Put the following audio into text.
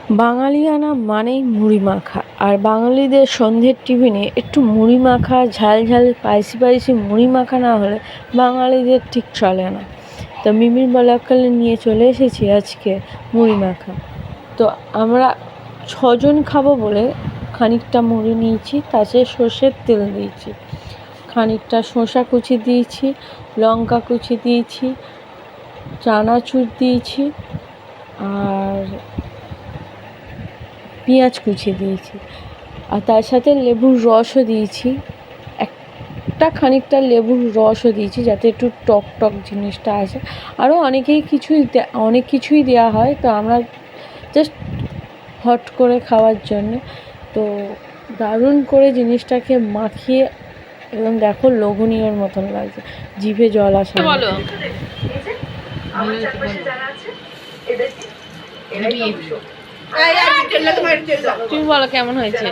বাঙালিয়ানা মানেই মুড়ি মাখা, আর বাঙালিদের সন্ধ্যের টিফিনে একটু মুড়ি মাখা, ঝাল ঝাল স্পাইসি স্পাইসি মুড়ি মাখা না হলে বাঙালিদের ঠিক চলে না। তো মিমির ব্লগকালে নিয়ে চলে এসেছি আজকে মুড়ি মাখা। তো আমরা 6 জন খাবো বলে খানিকটা মুড়ি নিয়েছি, তাতে সর্ষের তেল দিয়েছি, খানিকটা শসা কুচি দিয়েছি, লঙ্কা কুচি দিয়েছি, চানাচুর দিয়েছি, আর পেঁয়াজ কুচি দিয়েছি, আর তার সাথে লেবুর রসও দিয়েছি, খানিকটা লেবুর রসও দিয়েছি যাতে একটু টক টক জিনিসটা আসে। আরও অনেক কিছুই দেওয়া হয়, তো আমরা জাস্ট হট করে খাওয়ার জন্য। তো দারুণ করে জিনিসটাকে মাখিয়ে, এবং দেখো লোভনীয়র মতন লাগছে, জিভে জল আসে। বলো তুমি বলো কেমন হয়েছে?